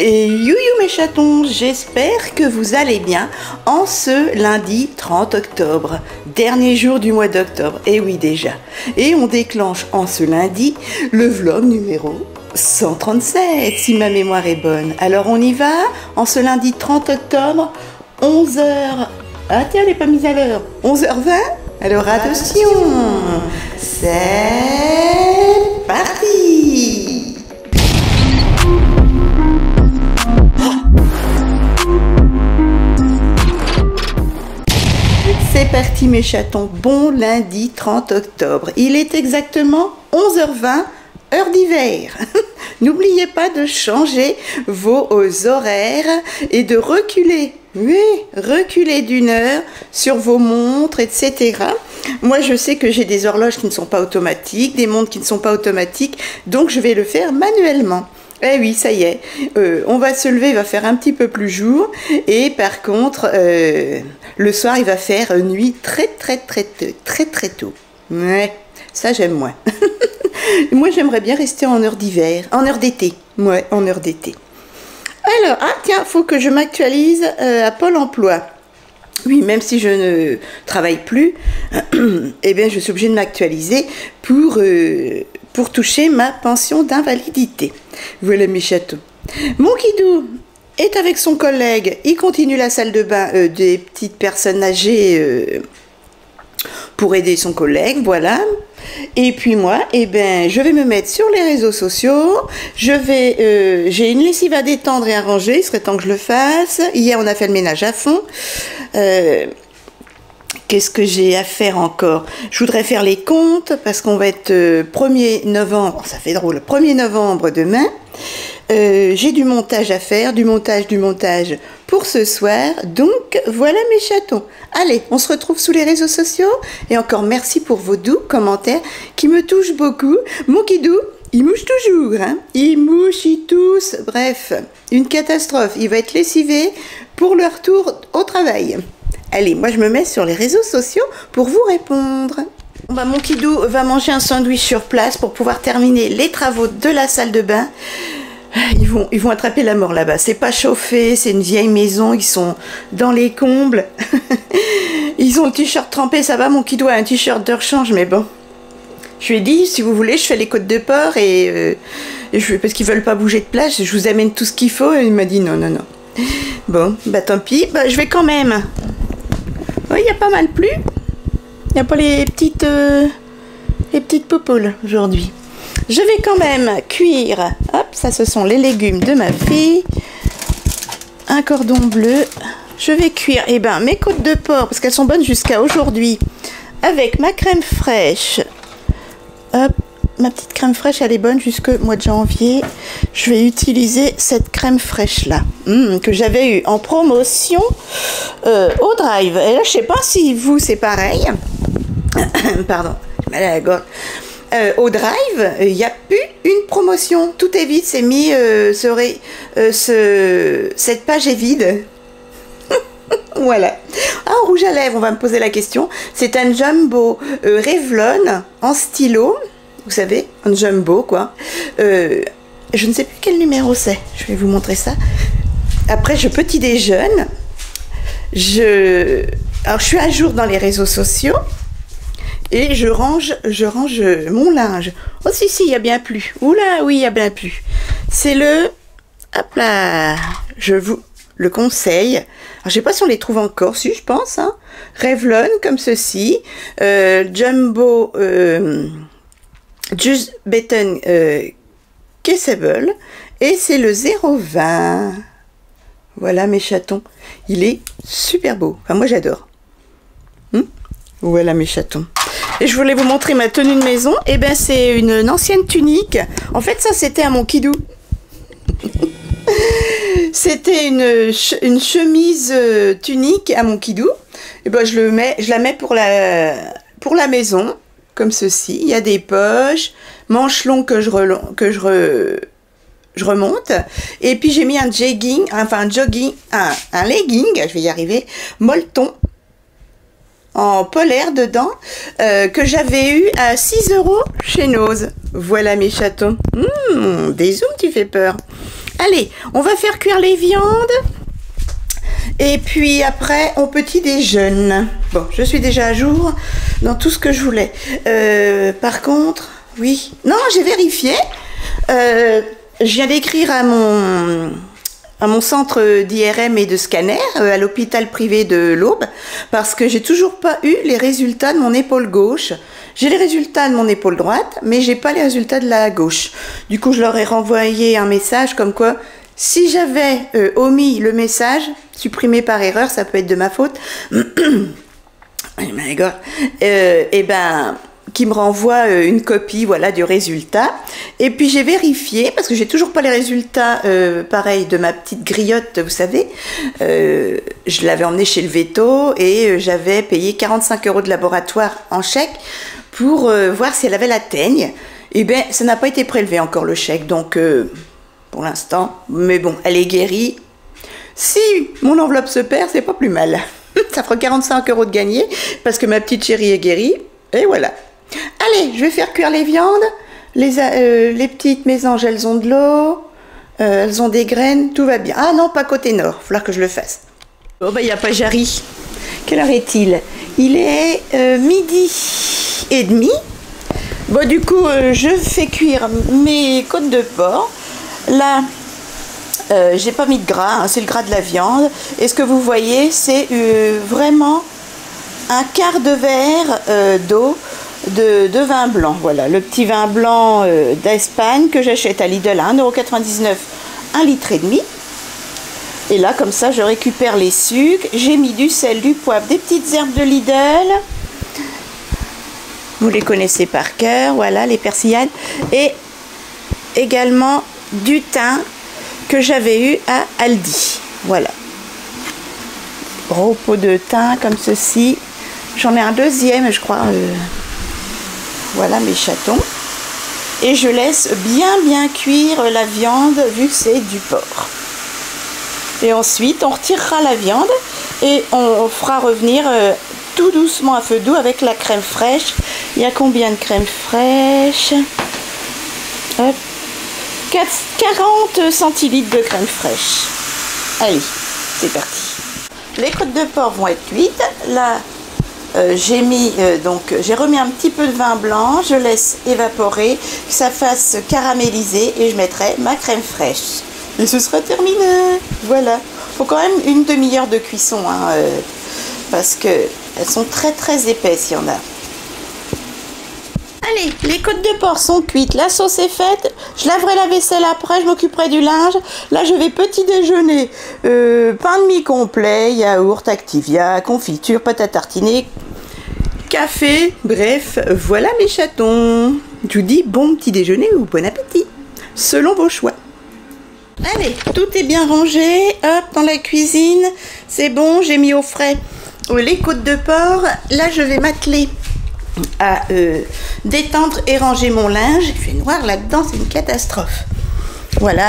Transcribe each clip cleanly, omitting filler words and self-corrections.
Et you mes chatons, j'espère que vous allez bien en ce lundi 30 octobre, dernier jour du mois d'octobre, et oui déjà. Et on déclenche en ce lundi le vlog numéro 137, si ma mémoire est bonne. Alors on y va, en ce lundi 30 octobre, 11h... Ah tiens, elle n'est pas mise à l'heure. 11h20. Alors attention, c'est parti. C'est parti mes chatons, bon lundi 30 octobre. Il est exactement 11h20, heure d'hiver. N'oubliez pas de changer vos horaires et de reculer. Oui, reculer d'une heure sur vos montres, etc. Moi, je sais que j'ai des horloges qui ne sont pas automatiques, des montres qui ne sont pas automatiques, donc je vais le faire manuellement. Eh oui, ça y est, on va se lever, il va faire un petit peu plus jour, et par contre, le soir, il va faire nuit très tôt. Ouais, ça j'aime moins. Moi, j'aimerais bien rester en heure d'hiver, en heure d'été. Ouais, en heure d'été. Alors, ah tiens, faut que je m'actualise à Pôle emploi. Oui, même si je ne travaille plus, eh bien, je suis obligée de m'actualiser pour toucher ma pension d'invalidité. Voilà mes chatons. Mon Kidou est avec son collègue. Il continue la salle de bain des petites personnes âgées pour aider son collègue, voilà. Et puis moi, eh ben, je vais me mettre sur les réseaux sociaux. J'ai une lessive à détendre et à ranger. Il serait temps que je le fasse. Hier, on a fait le ménage à fond. Qu'est-ce que j'ai à faire encore? Je voudrais faire les comptes parce qu'on va être 1er novembre. Ça fait drôle. 1er novembre demain. J'ai du montage à faire, du montage pour ce soir. Donc, voilà mes chatons. Allez, on se retrouve sous les réseaux sociaux. Et encore merci pour vos doux commentaires qui me touchent beaucoup. Mon Kidou, il mouche toujours. Hein, il mouche, il tousse. Bref, une catastrophe. Il va être lessivé pour le retour au travail. Allez, moi je me mets sur les réseaux sociaux pour vous répondre. Bah, mon Kidou va manger un sandwich sur place pour pouvoir terminer les travaux de la salle de bain. Ils vont attraper la mort là-bas. C'est pas chauffé, c'est une vieille maison, ils sont dans les combles. Ils ont le t-shirt trempé, ça va, mon Kidou a un t-shirt de rechange, mais bon. Je lui ai dit, si vous voulez, je fais les côtes de porc parce qu'ils veulent pas bouger de place, je vous amène tout ce qu'il faut. Et il m'a dit non. Bon, bah tant pis, bah, je vais quand même. Oui, il y a pas mal plu. Il n'y a pas les petites popoules aujourd'hui. Je vais quand même cuire, hop, ça ce sont les légumes de ma fille, un cordon bleu, je vais cuire mes côtes de porc, parce qu'elles sont bonnes jusqu'à aujourd'hui, avec ma crème fraîche, hop, ma petite crème fraîche, elle est bonne jusqu'au mois de janvier, je vais utiliser cette crème fraîche là, que j'avais eu en promotion au Drive, et là je sais pas si vous c'est pareil, pardon, j'ai mal à la gorge. Au Drive, il n'y a plus une promotion. Tout est vide, c'est mis, cette page est vide. Voilà. Ah, en rouge à lèvres, on va me poser la question. C'est un jumbo Revlon en stylo. Vous savez, un jumbo, quoi. Je ne sais plus quel numéro c'est. Je vais vous montrer ça. Après, je petit déjeune. Alors, je suis à jour dans les réseaux sociaux. Et je range mon linge. Oh si, il y a bien plus. Oula, oui, il y a bien plus. C'est le... Hop là. Je vous le conseille. Alors, je sais pas si on les trouve encore. Si, je pense. Hein. Revlon, comme ceci. Jumbo Just Button Kissable. Et c'est le 0,20. Voilà mes chatons. Il est super beau. Enfin, moi, j'adore. Voilà mes chatons. Et je voulais vous montrer ma tenue de maison. Et ben c'est une ancienne tunique. En fait, ça c'était à mon Kidou. C'était une chemise tunique à mon Kidou. Et ben je la mets pour la maison, comme ceci. Il y a des poches, manches longues que je remonte. Et puis j'ai mis un legging, je vais y arriver, molleton. En polaire dedans, que j'avais eu à 6 € chez Nose. Voilà mes chatons. Des zooms, tu fais peur. Allez, on va faire cuire les viandes. Et puis après, on petit déjeune. Bon, je suis déjà à jour dans tout ce que je voulais. Par contre, oui. Non, j'ai vérifié. Je viens d'écrire à mon centre d'IRM et de scanner, à l'hôpital privé de l'Aube, parce que j'ai toujours pas eu les résultats de mon épaule gauche. J'ai les résultats de mon épaule droite, mais j'ai pas les résultats de la gauche. Du coup, je leur ai renvoyé un message comme quoi, si j'avais omis le message, supprimé par erreur, ça peut être de ma faute, et ben, qui me renvoie une copie, voilà, du résultat. Et puis j'ai vérifié, parce que j'ai toujours pas les résultats, pareil, de ma petite griotte, vous savez. Je l'avais emmenée chez le Veto et j'avais payé 45 € de laboratoire en chèque pour voir si elle avait la teigne. Et bien, ça n'a pas été prélevé encore le chèque, donc pour l'instant, mais bon, elle est guérie. Si mon enveloppe se perd, c'est pas plus mal. Ça fera 45 € de gagné, parce que ma petite chérie est guérie, et voilà. Allez, je vais faire cuire les viandes. Les petites mésanges, elles ont de l'eau, elles ont des graines, tout va bien. Ah non, pas côté nord, il va falloir que je le fasse. Oh bah il n'y a pas Jarry. Quelle heure est-il? Il est 12h30. Bon du coup, je fais cuire mes côtes de porc. Là, j'ai pas mis de gras, hein, c'est le gras de la viande. Et ce que vous voyez, c'est vraiment un quart de verre d'eau de vin blanc. Voilà, le petit vin blanc d'Espagne que j'achète à Lidl à 1,99 €, 1,5 litres. Et là, comme ça, je récupère les sucres. J'ai mis du sel, du poivre, des petites herbes de Lidl. Vous les connaissez par cœur, voilà, les persillades. Et également du thym que j'avais eu à Aldi. Voilà. Gros pot de thym comme ceci. J'en ai un deuxième, je crois. Voilà mes chatons. Et je laisse bien cuire la viande vu que c'est du porc. Et ensuite, on retirera la viande et on fera revenir tout doucement à feu doux avec la crème fraîche. Il y a combien de crème fraîche? Hop. 40 centilitres de crème fraîche. Allez, c'est parti. Les côtes de porc vont être cuites. Là, j'ai remis un petit peu de vin blanc. Je laisse évaporer, que ça fasse caraméliser et je mettrai ma crème fraîche. Et ce sera terminé. Voilà. Faut quand même une demi-heure de cuisson, hein, parce que elles sont très épaisses, il y en a. Allez, les côtes de porc sont cuites, la sauce est faite, je laverai la vaisselle après, je m'occuperai du linge. Là, je vais petit déjeuner, pain de mie complet, yaourt, Activia, confiture, pâte à tartiner, café, bref, voilà mes chatons. Je vous dis bon petit déjeuner ou bon appétit, selon vos choix. Allez, tout est bien rangé, hop, dans la cuisine, c'est bon, j'ai mis au frais les côtes de porc. Là, je vais m'atteler à détendre et ranger mon linge. Il fait noir là-dedans, c'est une catastrophe. Voilà.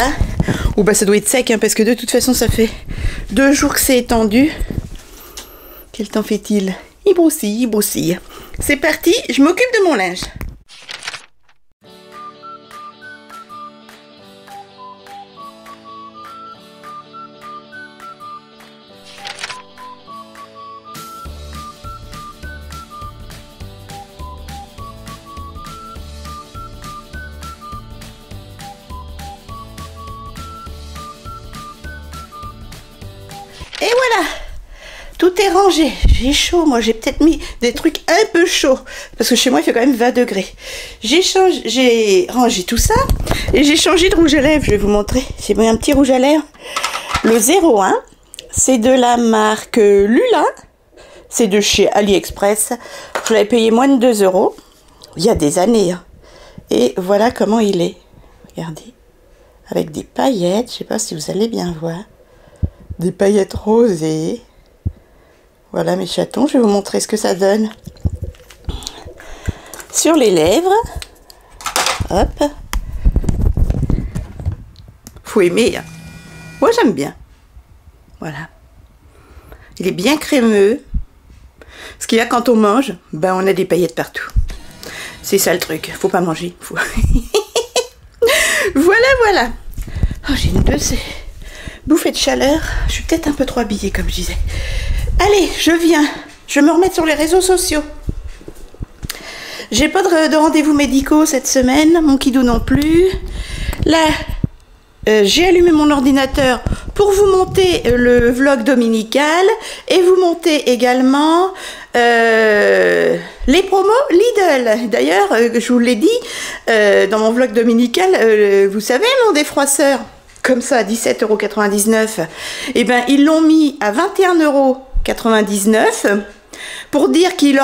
Oh bah ça doit être sec, hein, parce que de toute façon, ça fait 2 jours que c'est étendu. Quel temps fait-il? Il brousille. C'est parti, je m'occupe de mon linge. Et voilà, tout est rangé. J'ai chaud, moi j'ai peut-être mis des trucs un peu chauds, parce que chez moi il fait quand même 20 degrés. J'ai rangé tout ça, et j'ai changé de rouge à lèvres, je vais vous montrer. J'ai mis un petit rouge à lèvres, le 01, c'est de la marque Lula, c'est de chez AliExpress. Je l'avais payé moins de 2 €, il y a des années. Hein. Et voilà comment il est, regardez, avec des paillettes, je sais pas si vous allez bien voir. Des paillettes rosées. Voilà mes chatons, je vais vous montrer ce que ça donne. Sur les lèvres. Hop. Faut aimer. Hein. Moi j'aime bien. Voilà. Il est bien crémeux. Ce qu'il y a quand on mange, ben on a des paillettes partout. C'est ça le truc. Faut pas manger. Faut... voilà. Oh, j'ai une bouffée de chaleur. Je suis peut-être un peu trop habillée, comme je disais. Allez, je viens. Je vais me remettre sur les réseaux sociaux. J'ai pas de rendez-vous médicaux cette semaine, mon kidou non plus. Là, j'ai allumé mon ordinateur pour vous monter le vlog dominical et vous monter également les promos Lidl. D'ailleurs, je vous l'ai dit, dans mon vlog dominical, vous savez, mon défroisseur, comme ça, à 17,99 €, eh ben, ils l'ont mis à 21,99 € pour dire qu'il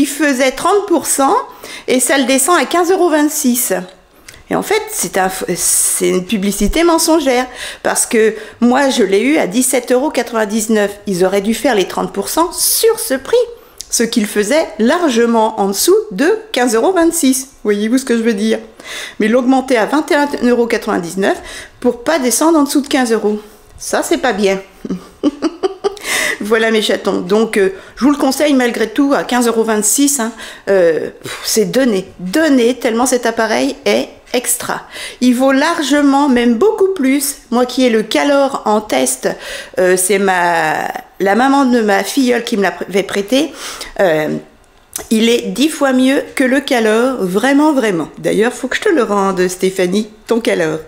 faisait 30% et ça le descend à 15,26 €. Et en fait, c'est une publicité mensongère parce que moi, je l'ai eu à 17,99 €. Ils auraient dû faire les 30% sur ce prix, ce qu'ils faisaient largement en dessous de 15,26 €. Voyez-vous ce que je veux dire? Mais l'augmenter à 21,99 € pour pas descendre en dessous de 15 €. Ça, c'est pas bien. Voilà mes chatons. Donc, je vous le conseille malgré tout à 15,26 €. Hein, c'est donné, tellement cet appareil est extra. Il vaut largement, même beaucoup plus. Moi qui ai le Calor en test, c'est la maman de ma filleule qui me l'avait prêté. Il est 10 fois mieux que le Calor, vraiment, vraiment. D'ailleurs, faut que je te le rende, Stéphanie, ton Calor.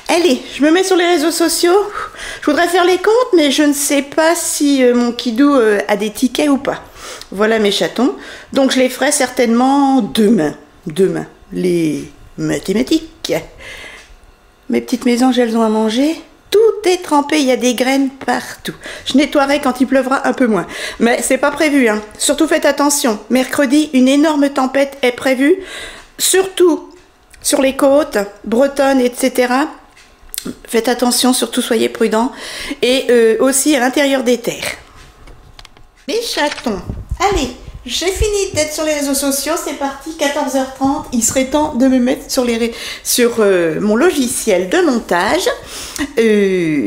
Allez, je me mets sur les réseaux sociaux. Je voudrais faire les comptes, mais je ne sais pas si mon kidou a des tickets ou pas. Voilà mes chatons. Donc, je les ferai certainement demain. Demain, les mathématiques. Mes petites mésanges, elles ont à manger. Tout est trempé, il y a des graines partout. Je nettoierai quand il pleuvra un peu moins. Mais c'est pas prévu, hein. Surtout faites attention. Mercredi, une énorme tempête est prévue. Surtout sur les côtes bretonnes, etc. Faites attention, surtout soyez prudents. Et aussi à l'intérieur des terres. Mes chatons, allez, j'ai fini d'être sur les réseaux sociaux, c'est parti, 14h30, il serait temps de me mettre sur mon logiciel de montage.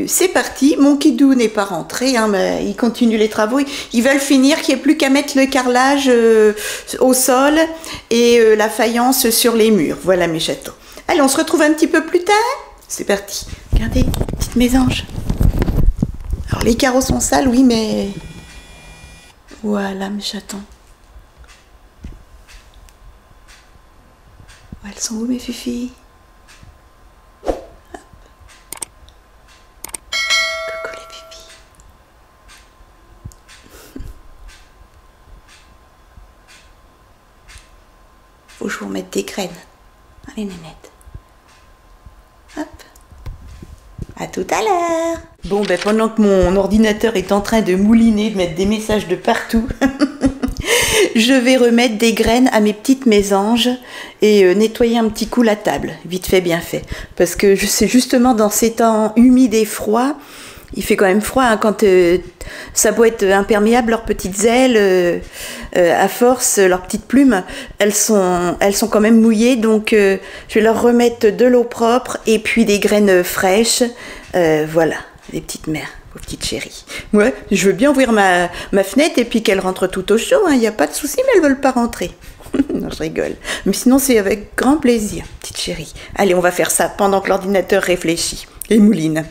C'est parti, mon kidou n'est pas rentré, hein, mais il continue les travaux, il va le finir, qu'il n'y ait plus qu'à mettre le carrelage au sol et la faïence sur les murs. Voilà mes chatons. Allez, on se retrouve un petit peu plus tard. C'est parti. Regardez, petites mésanges. Alors les carreaux sont sales, oui, mais voilà mes chatons. Elles sont où mes fifis? Hop. Coucou les fifis. Faut que je vous remette des graines. Allez nénette. Hop. À tout à l'heure. Bon, ben pendant que mon ordinateur est en train de mouliner, de mettre des messages de partout, je vais remettre des graines à mes petites mésanges et nettoyer un petit coup la table, vite fait, bien fait. Parce que c'est justement dans ces temps humides et froids, il fait quand même froid hein, quand ça peut être imperméable, leurs petites ailes, à force, leurs petites plumes, elles sont quand même mouillées. Donc je vais leur remettre de l'eau propre et puis des graines fraîches. Voilà, les petites mères. Petite chérie. Ouais, je veux bien ouvrir ma fenêtre et puis qu'elle rentre tout au chaud, il n'y a pas de souci, mais elles ne veulent pas rentrer. Non, je rigole. Mais sinon, c'est avec grand plaisir, petite chérie. Allez, on va faire ça pendant que l'ordinateur réfléchit et mouline.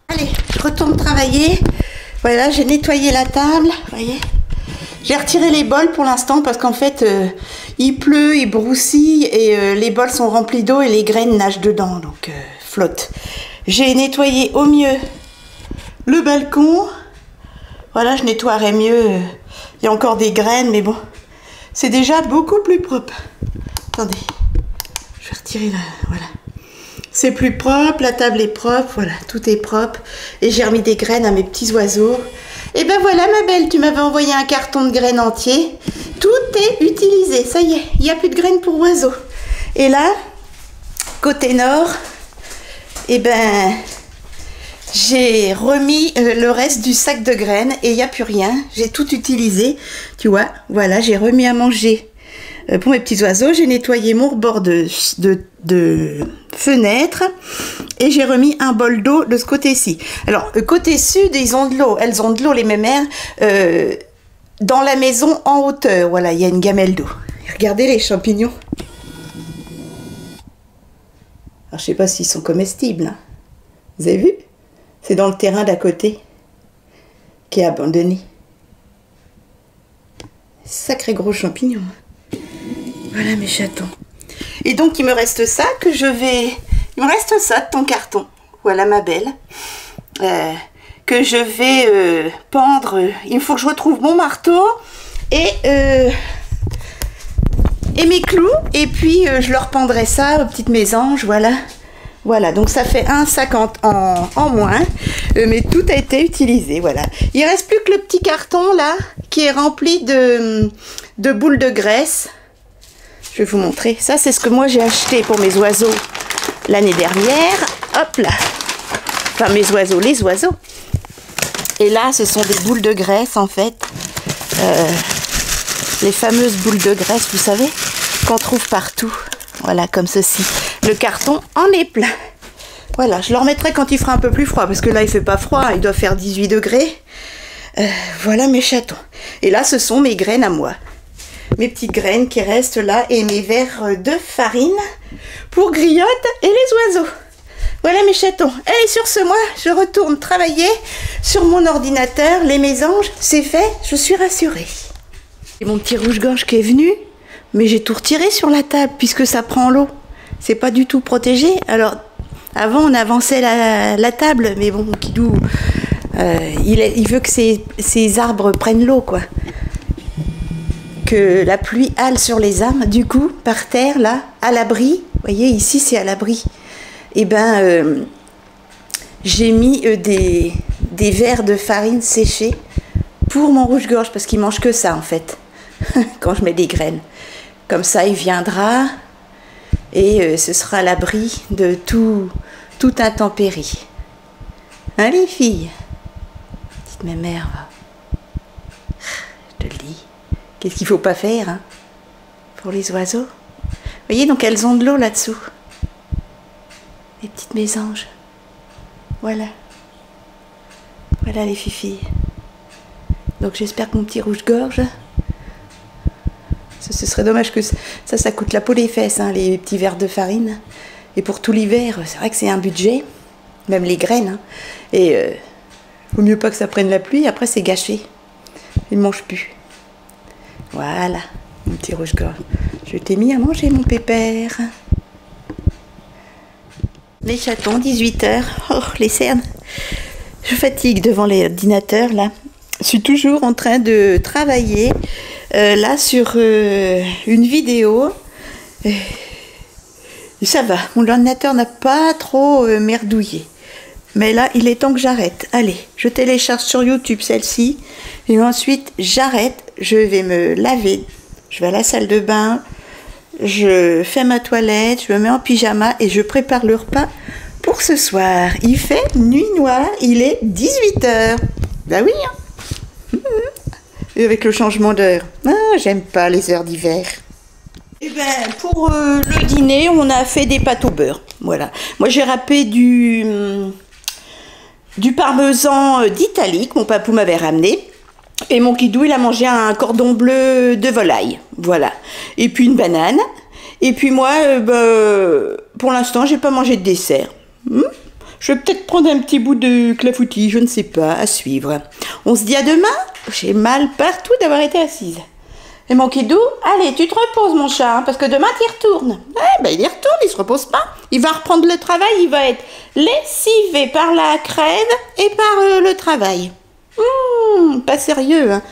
Allez, je retourne travailler. Voilà, j'ai nettoyé la table, voyez. J'ai retiré les bols pour l'instant parce qu'en fait, il pleut, il brousille et les bols sont remplis d'eau et les graines nagent dedans, donc flotte. J'ai nettoyé au mieux le balcon, voilà, je nettoierai mieux. Il y a encore des graines, mais bon, c'est déjà beaucoup plus propre. Attendez, je vais retirer là, voilà. C'est plus propre, la table est propre, voilà, tout est propre. Et j'ai remis des graines à mes petits oiseaux. Et ben voilà ma belle, tu m'avais envoyé un carton de graines entier. Tout est utilisé, ça y est, il n'y a plus de graines pour oiseaux. Et là, côté nord, et ben... j'ai remis le reste du sac de graines et il n'y a plus rien. J'ai tout utilisé. Tu vois, voilà, j'ai remis à manger pour mes petits oiseaux. J'ai nettoyé mon rebord de fenêtre et j'ai remis un bol d'eau de ce côté-ci. Alors, côté sud, ils ont de l'eau. Elles ont de l'eau, les mémères, dans la maison en hauteur. Voilà, il y a une gamelle d'eau. Regardez les champignons. Alors, je ne sais pas s'ils sont comestibles, hein. Vous avez vu? C'est dans le terrain d'à côté, qui est abandonné. Sacré gros champignon. Voilà mes chatons. Et donc il me reste ça que je vais... Il me reste ça de ton carton. Voilà ma belle. Que je vais pendre. Il faut que je retrouve mon marteau et mes clous. Et puis je leur pendrai ça aux petites mésanges. Voilà. Voilà, donc ça fait 1,50 en moins, mais tout a été utilisé, voilà. Il reste plus que le petit carton là, qui est rempli de boules de graisse. Je vais vous montrer. Ça, c'est ce que moi j'ai acheté pour mes oiseaux l'année dernière. Hop là. Enfin, mes oiseaux, les oiseaux. Et là, ce sont des boules de graisse, en fait. Les fameuses boules de graisse, vous savez, qu'on trouve partout. Voilà, comme ceci. Le carton en est plein. Voilà, je le remettrai quand il fera un peu plus froid, parce que là, il fait pas froid, il doit faire 18 degrés. Voilà mes chatons. Et là, ce sont mes graines à moi. Mes petites graines qui restent là, et mes verres de farine pour griotte et les oiseaux. Voilà mes chatons. Allez, sur ce, moi, je retourne travailler sur mon ordinateur. Les mésanges, c'est fait, je suis rassurée. Et mon petit rouge-gorge qui est venu, mais j'ai tout retiré sur la table, puisque ça prend l'eau. C'est pas du tout protégé. Alors, avant, on avançait la table, mais bon, Kidou, il veut que ces arbres prennent l'eau, quoi. Que la pluie hale sur les arbres, du coup, par terre, là, à l'abri. Vous voyez, ici, c'est à l'abri. Et ben, j'ai mis des verres de farine séchée pour mon rouge-gorge, parce qu'il mange que ça, en fait, quand je mets des graines. Comme ça, il viendra... Et ce sera à l'abri de tout intempérie. Hein, les filles? Petite mémère, je te le dis. Qu'est-ce qu'il ne faut pas faire, hein, pour les oiseaux? Vous voyez, donc elles ont de l'eau là-dessous. Les petites mésanges. Voilà. Voilà les filles. Donc j'espère que mon petit rouge-gorge... Ce serait dommage que ça coûte la peau des fesses, hein, les petits verres de farine. Et pour tout l'hiver, c'est vrai que c'est un budget, même les graines. Hein. Et vaut mieux pas que ça prenne la pluie, après c'est gâché. Il ne mange plus. Voilà, mon petit rouge-gorge. Je t'ai mis à manger, mon pépère. Les chatons, 18 h. Oh, les cernes. Je fatigue devant l'ordinateur, là. Je suis toujours en train de travailler. Là sur une vidéo, et ça va, mon ordinateur n'a pas trop merdouillé, mais là il est temps que j'arrête. Allez, je télécharge sur YouTube celle-ci et ensuite j'arrête, je vais me laver, je vais à la salle de bain, je fais ma toilette, je me mets en pyjama et je prépare le repas pour ce soir. Il fait nuit noire, il est 18 h. Ben oui, hein. Et avec le changement d'heure. Ah, j'aime pas les heures d'hiver. Et ben, pour le dîner, on a fait des pâtes au beurre. Voilà. Moi, j'ai râpé du parmesan d'Italie que mon papou m'avait ramené. Et mon Kidou, il a mangé un cordon bleu de volaille. Voilà. Et puis une banane. Et puis moi, pour l'instant, j'ai pas mangé de dessert. Je vais peut-être prendre un petit bout de clafoutis, je ne sais pas, à suivre. On se dit à demain. J'ai mal partout d'avoir été assise. Et mon Kidou, allez, tu te reposes, mon chat, hein, parce que demain, tu y retournes. Ben, il y retourne, il se repose pas. Il va reprendre le travail, il va être lessivé par la crève et par le travail. Pas sérieux, hein.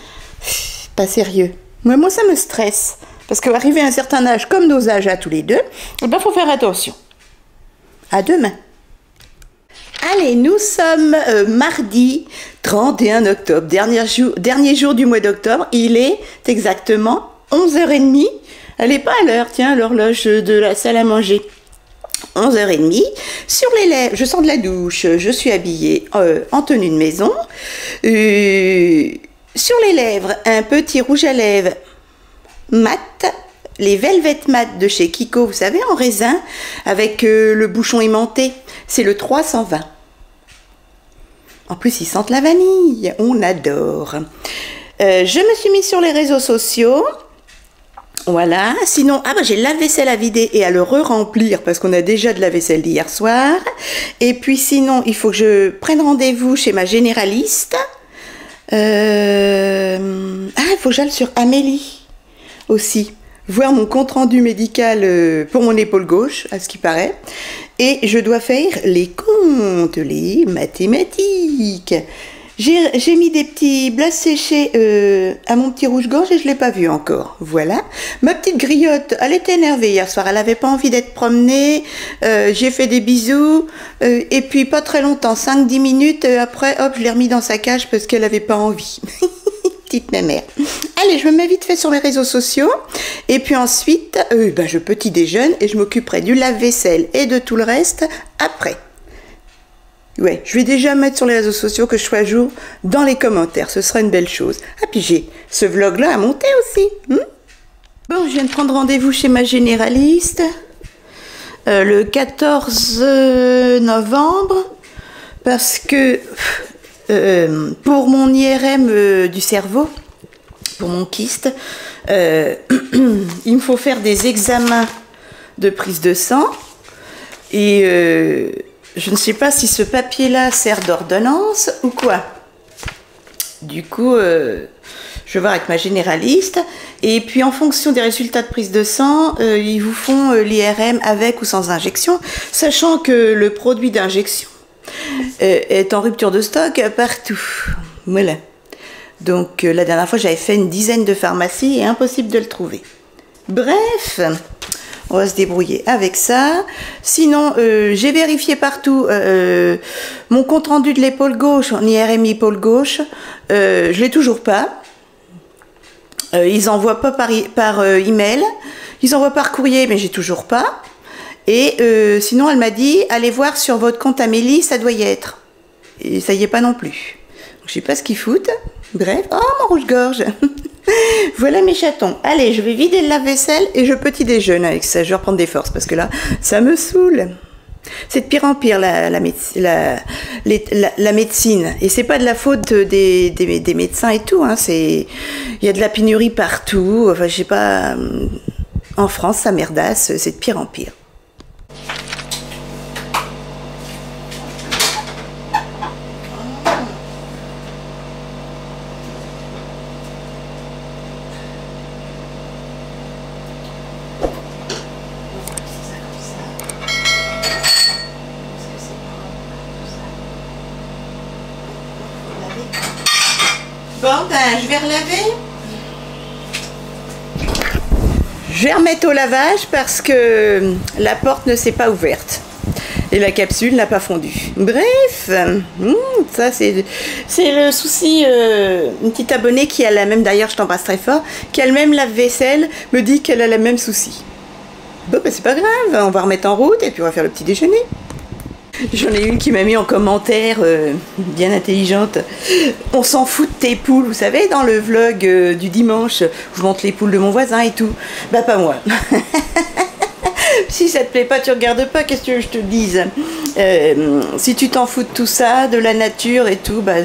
Pas sérieux. Mais moi, ça me stresse. Parce qu'arriver à un certain âge, comme nos âges à tous les deux, il faut faire attention. À demain. Allez, nous sommes mardi 31 octobre, dernier jour du mois d'octobre. Il est exactement 11h30. Elle n'est pas à l'heure, tiens, l'horloge de la salle à manger. 11h30. Sur les lèvres, je sors de la douche, je suis habillée en tenue de maison. Sur les lèvres, un petit rouge à lèvres mat. Les Velvet Mat de chez Kiko, vous savez, en raisin, avec le bouchon aimanté. C'est le 320. En plus, ils sentent la vanille. On adore. Je me suis mise sur les réseaux sociaux. Voilà, sinon, ah bah j'ai le lave-vaisselle à vider et à le re-remplir parce qu'on a déjà de la vaisselle d'hier soir. Et puis sinon, il faut que je prenne rendez-vous chez ma généraliste. Ah, il faut que j'aille sur Amélie aussi, voir mon compte-rendu médical pour mon épaule gauche, à ce qui paraît. Et je dois faire les comptes, les mathématiques. J'ai mis des petits blas séchés à mon petit rouge-gorge et je ne l'ai pas vu encore. Voilà. Ma petite griotte, elle était énervée hier soir. Elle n'avait pas envie d'être promenée. J'ai fait des bisous. Et puis pas très longtemps, 5-10 minutes après, hop, je l'ai remis dans sa cage parce qu'elle n'avait pas envie. Petite mémère. Allez, je me mets vite fait sur mes réseaux sociaux. Et puis ensuite, je petit déjeune et je m'occuperai du lave-vaisselle et de tout le reste après. Ouais, je vais déjà mettre sur les réseaux sociaux que je sois à jour dans les commentaires. Ce sera une belle chose. Ah, puis j'ai ce vlog-là à monter aussi. Bon, je viens de prendre rendez-vous chez ma généraliste le 14 novembre parce que pour mon IRM du cerveau, pour mon kyste, il me faut faire des examens de prise de sang et je ne sais pas si ce papier-là sert d'ordonnance ou quoi. Du coup, je vais voir avec ma généraliste. Et puis, en fonction des résultats de prise de sang, ils vous font l'IRM avec ou sans injection, sachant que le produit d'injection est en rupture de stock partout. Voilà. Donc, la dernière fois, j'avais fait une dizaine de pharmacies et impossible de le trouver. Bref... On va se débrouiller avec ça. Sinon, j'ai vérifié partout mon compte-rendu de l'épaule gauche, en IRM épaule gauche. Je ne l'ai toujours pas. Ils n'envoient pas par email. Ils envoient par courrier, mais j'ai toujours pas. Et sinon, elle m'a dit, allez voir sur votre compte Amélie, ça doit y être. Et ça y est pas non plus. Donc, je sais pas ce qu'ils foutent. Bref, oh mon rouge-gorge. Voilà mes chatons. Allez, je vais vider le lave-vaisselle et je petit déjeune avec ça. Je vais reprendre des forces parce que là, ça me saoule. C'est de pire en pire la médecine. Et c'est pas de la faute des médecins et tout. Hein. Il y a de la pénurie partout. Enfin, je sais pas. En France, ça merdasse. C'est de pire en pire. Bon, je vais relaver. Je vais remettre au lavage parce que la porte ne s'est pas ouverte. Et la capsule n'a pas fondu. Bref, ça c'est le souci. Une petite abonnée qui a la même, d'ailleurs je t'embrasse très fort, qui a le même lave-vaisselle, me dit qu'elle a le même souci. Bon, ben c'est pas grave, on va remettre en route et puis on va faire le petit déjeuner. J'en ai une qui m'a mis en commentaire, bien intelligente. On s'en fout de tes poules, vous savez, dans le vlog du dimanche, je montre les poules de mon voisin et tout. Bah pas moi. Si ça te plaît pas, tu regardes pas, qu'est-ce que je te dise. Si tu t'en fous de tout ça, de la nature et tout, bah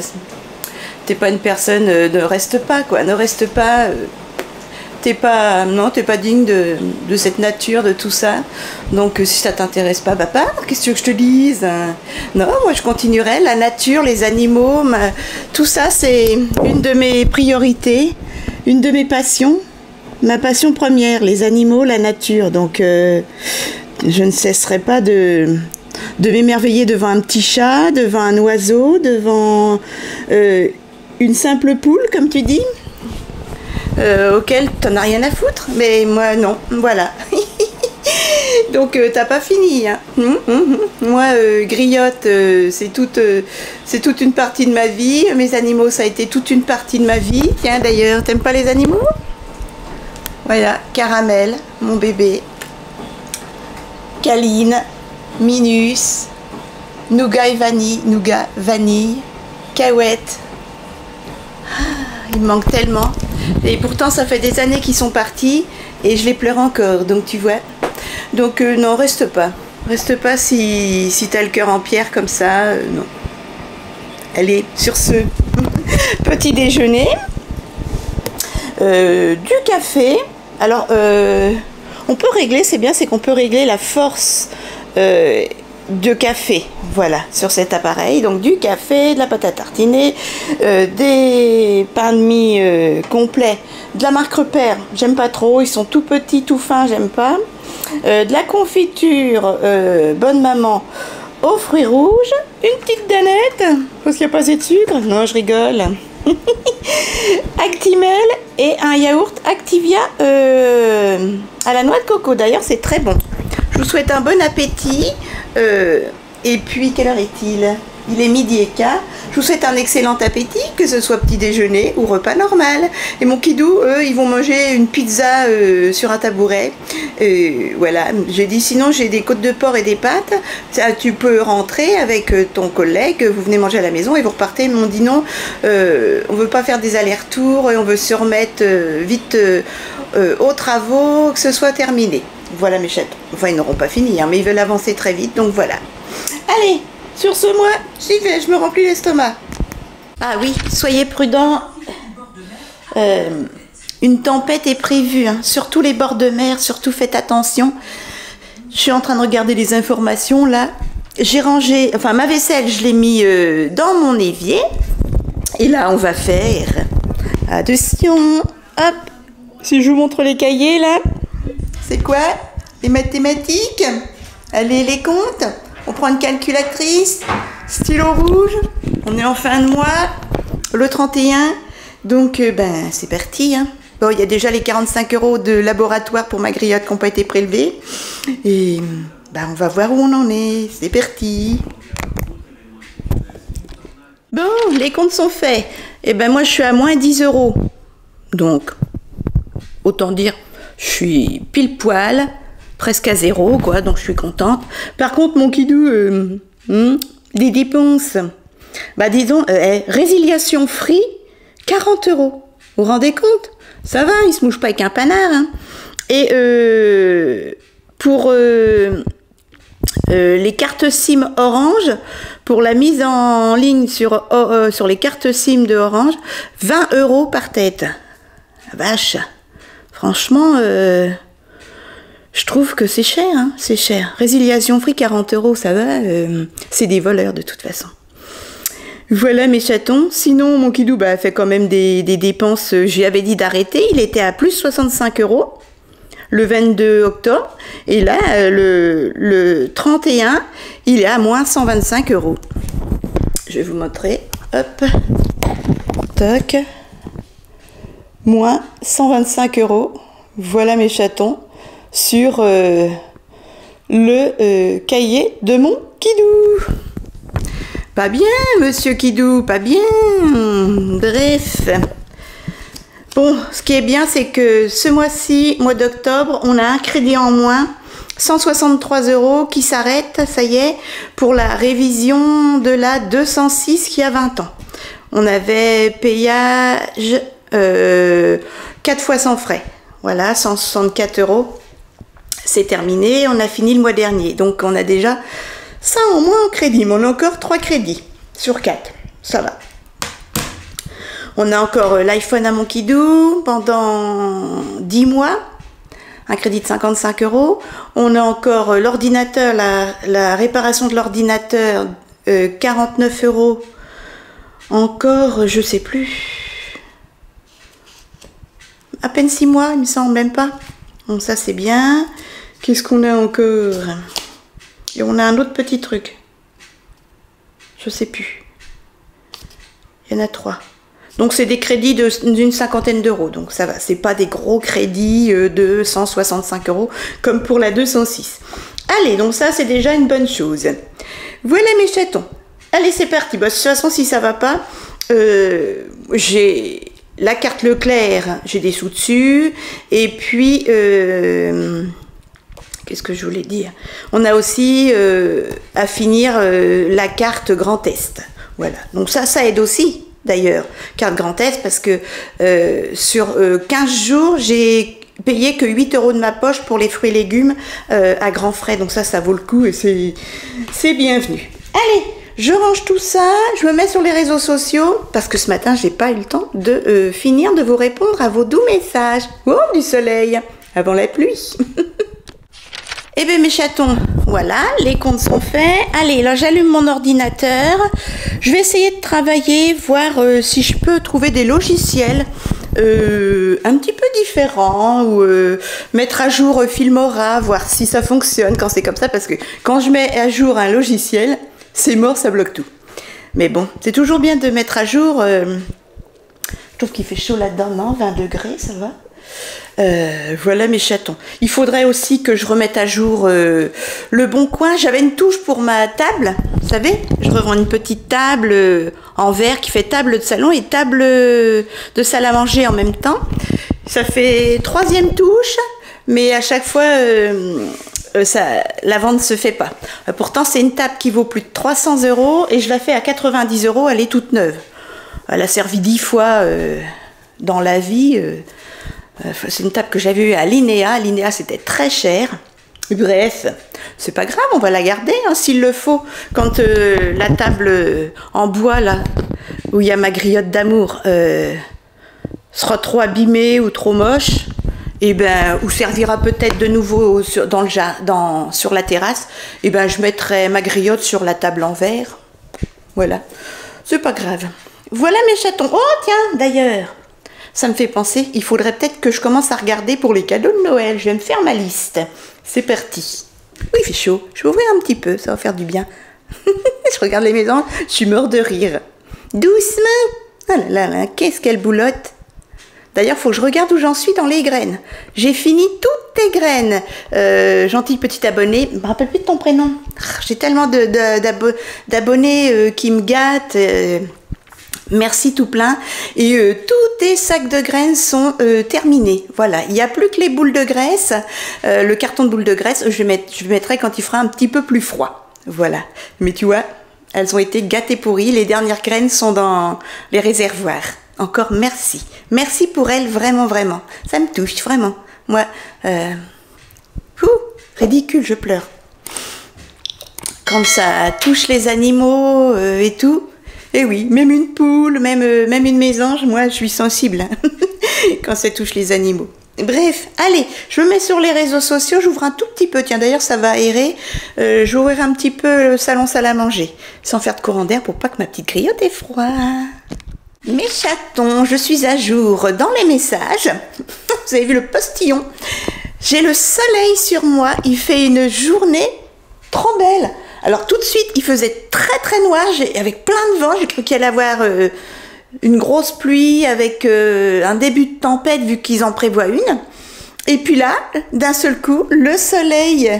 t'es pas une personne, ne reste pas quoi, ne reste pas. T'es pas digne de cette nature, de tout ça. Donc si ça t'intéresse pas, bah pas, qu'est-ce que tu veux que je te dise? Non, moi je continuerai, la nature, les animaux, tout ça c'est une de mes priorités, une de mes passions, ma passion première, les animaux, la nature. Donc je ne cesserai pas de m'émerveiller devant un petit chat, devant un oiseau, devant une simple poule, comme tu dis. Auquel t'en as rien à foutre, mais moi non, voilà. Donc t'as pas fini, hein. Moi griotte, c'est toute une partie de ma vie. Mes animaux, ça a été toute une partie de ma vie. Tiens d'ailleurs, t'aimes pas les animaux? Voilà, Caramel, mon bébé, Caline, Minus, Nougat et Vanille, Cahuète. Il me manque tellement. Et pourtant, ça fait des années qu'ils sont partis et je les pleure encore, donc tu vois. Donc non, reste pas. Reste pas si t'as le cœur en pierre comme ça, non. Allez, sur ce petit déjeuner, du café, Alors, on peut régler, c'est bien, c'est qu'on peut régler la force de café, voilà, sur cet appareil. Donc du café, de la pâte à tartiner, des pains de mie complets, de la marque Repère, j'aime pas trop, ils sont tout petits, tout fins, j'aime pas. De la confiture Bonne Maman aux fruits rouges, une petite danette, parce qu'il n'y a pas assez de sucre, non je rigole. Actimel et un yaourt Activia à la noix de coco, d'ailleurs c'est très bon. Je vous souhaite un bon appétit. Et puis, quelle heure est-il? Il est midi et quart. Je vous souhaite un excellent appétit, que ce soit petit déjeuner ou repas normal. Et mon kidou, eux, ils vont manger une pizza sur un tabouret. Voilà, j'ai dit, sinon j'ai des côtes de porc et des pâtes. Ça, tu peux rentrer avec ton collègue, vous venez manger à la maison et vous repartez. Ils m'ont dit non, on veut pas faire des allers-retours, on veut se remettre vite aux travaux, que ce soit terminé. Voilà mes chatons. Enfin, ils n'auront pas fini, hein, mais ils veulent avancer très vite, donc voilà. Allez, sur ce, moi, j'y vais, je me remplis l'estomac. Ah oui, soyez prudents. Une tempête est prévue, hein, sur tous les bords de mer, surtout faites attention. Je suis en train de regarder les informations, là. J'ai rangé, enfin, ma vaisselle, je l'ai mis dans mon évier. Et là, on va faire... Attention, hop. Si je vous montre les cahiers, là... C'est quoi? Les mathématiques? Allez, les comptes? On prend une calculatrice, stylo rouge, on est en fin de mois, le 31, donc ben c'est parti. Hein. Bon, il y a déjà les 45 € de laboratoire pour ma griotte qui n'ont pas été prélevés. Et ben, on va voir où on en est, c'est parti. Bon, les comptes sont faits. Et ben moi je suis à moins 10 €. Donc, autant dire... Je suis pile poil, presque à 0, quoi, donc je suis contente. Par contre, mon kidou, les dépenses, bah disons, résiliation free, 40 €. Vous vous rendez compte? Ça va, il se mouche pas avec un panard. Hein. Et pour les cartes SIM Orange, pour la mise en ligne sur les cartes SIM de Orange, 20 € par tête. La vache! Franchement, je trouve que c'est cher, hein, c'est cher. Résiliation free, 40 €, ça va, c'est des voleurs de toute façon. Voilà mes chatons. Sinon, mon kidou bah, fait quand même des dépenses. Je lui avais dit d'arrêter, il était à plus 65 € le 22 octobre. Et là, le 31, il est à moins 125 €. Je vais vous montrer. Hop. Toc. Moins 125 €. Voilà mes chatons sur le cahier de mon kidou. Pas bien, monsieur kidou, pas bien. Bref. Bon, ce qui est bien, c'est que ce mois-ci, mois d'octobre, on a un crédit en moins, 163 € qui s'arrête, ça y est, pour la révision de la 206 qui a 20 ans. On avait payage... 4 fois sans frais, voilà, 164 €, c'est terminé, on a fini le mois dernier, donc on a déjà ça en moins en crédit, mais on a encore 3 crédits sur 4, ça va. On a encore l'iPhone à mon kidou pendant 10 mois, un crédit de 55 €, on a encore l'ordinateur, la réparation de l'ordinateur, 49 €, encore, je sais plus, à peine 6 mois, il me semble, même pas. Bon, ça c'est bien. Qu'est-ce qu'on a encore? Et on a un autre petit truc. Je sais plus. Il y en a 3. Donc c'est des crédits d'une cinquantaine d'euros. Donc ça va, c'est pas des gros crédits de 165 € comme pour la 206. Allez, donc ça c'est déjà une bonne chose. Voilà mes chatons. Allez, c'est parti. Bah, de toute façon, si ça va pas, j'ai... La carte Leclerc, j'ai des sous dessus. Et puis, qu'est-ce que je voulais dire? On a aussi à finir la carte Grand Est. Voilà. Donc ça aide aussi, d'ailleurs, carte Grand Est, parce que sur 15 jours, j'ai payé que 8 € de ma poche pour les fruits et légumes à grands frais. Donc ça vaut le coup et c'est bienvenu. Allez, je range tout ça, je me mets sur les réseaux sociaux parce que ce matin, j'ai pas eu le temps de finir de vous répondre à vos doux messages. Oh, du soleil avant la pluie. Eh bien mes chatons, voilà, les comptes sont faits. Allez, là j'allume mon ordinateur. Je vais essayer de travailler, voir si je peux trouver des logiciels un petit peu différents ou mettre à jour Filmora, voir si ça fonctionne quand c'est comme ça. Parce que quand je mets à jour un logiciel, c'est mort, ça bloque tout. Mais bon, c'est toujours bien de mettre à jour. Je trouve qu'il fait chaud là-dedans, non? 20 degrés, ça va? Voilà mes chatons. Il faudrait aussi que je remette à jour le Bon Coin. J'avais une touche pour ma table, vous savez, je revends une petite table en verre qui fait table de salon et table de salle à manger en même temps. Ça fait 3e touche, mais à chaque fois la vente se fait pas. Pourtant c'est une table qui vaut plus de 300 € et je la fais à 90 €, elle est toute neuve. Elle a servi 10 fois dans la vie. C'est une table que j'avais eue à l'INEA. L'INEA, c'était très cher. Bref, c'est pas grave, on va la garder hein, s'il le faut. Quand la table en bois, là, où il y a ma griotte d'amour, sera trop abîmée ou trop moche, et ben, ou servira peut-être de nouveau sur la terrasse, et ben, je mettrai ma griotte sur la table en verre. Voilà, c'est pas grave. Voilà mes chatons. Oh tiens, d'ailleurs, ça me fait penser, il faudrait peut-être que je commence à regarder pour les cadeaux de Noël. Je vais me faire ma liste. C'est parti. Oui, il fait chaud. Je vais ouvrir un petit peu, ça va faire du bien. Je regarde les maisons, je suis mort de rire. Doucement. Ah là là, là qu'est-ce qu'elle boulotte. D'ailleurs, il faut que je regarde où j'en suis dans les graines. J'ai fini toutes tes graines. Gentil petit abonné. Je me rappelle plus de ton prénom. J'ai tellement d'abonnés qui me gâtent. Merci tout plein. Et tous tes sacs de graines sont terminés. Voilà, il n'y a plus que les boules de graisse. Le carton de boules de graisse, je mettrai quand il fera un petit peu plus froid. Voilà. Mais tu vois, elles ont été gâtées pourries. Les dernières graines sont dans les réservoirs. Encore merci. Merci pour elles, vraiment, vraiment. Ça me touche, vraiment. Moi, ridicule, je pleure. Quand ça touche les animaux et tout. Et oui, même une poule, même une mésange, moi je suis sensible hein, quand ça touche les animaux. Bref, allez, je me mets sur les réseaux sociaux, j'ouvre un tout petit peu, tiens d'ailleurs ça va aérer, j'ouvrirai un petit peu le salon salle à manger, sans faire de courant d'air pour pas que ma petite griotte ait froid. Mes chatons, je suis à jour dans les messages, vous avez vu le postillon, j'ai le soleil sur moi, il fait une journée trop belle. Alors tout de suite, il faisait très très noir, avec plein de vent, j'ai cru qu'il allait avoir une grosse pluie avec un début de tempête vu qu'ils en prévoient une. Et puis là, d'un seul coup, le soleil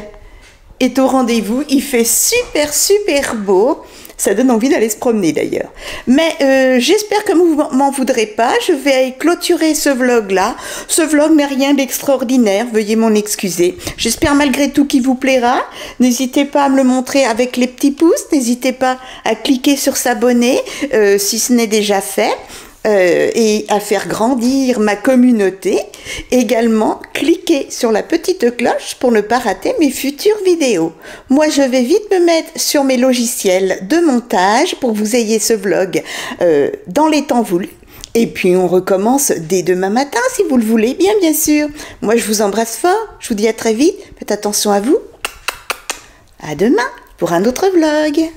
est au rendez-vous, il fait super super beau. Ça donne envie d'aller se promener d'ailleurs. Mais j'espère que vous m'en voudrez pas. Je vais clôturer ce vlog-là. Ce vlog n'est rien d'extraordinaire. Veuillez m'en excuser. J'espère malgré tout qu'il vous plaira. N'hésitez pas à me le montrer avec les petits pouces. N'hésitez pas à cliquer sur s'abonner si ce n'est déjà fait. Et à faire grandir ma communauté. Également, cliquez sur la petite cloche pour ne pas rater mes futures vidéos. Moi, je vais vite me mettre sur mes logiciels de montage pour que vous ayez ce vlog dans les temps voulus. Et puis, on recommence dès demain matin, si vous le voulez, bien sûr. Moi, je vous embrasse fort. Je vous dis à très vite. Faites attention à vous. À demain pour un autre vlog.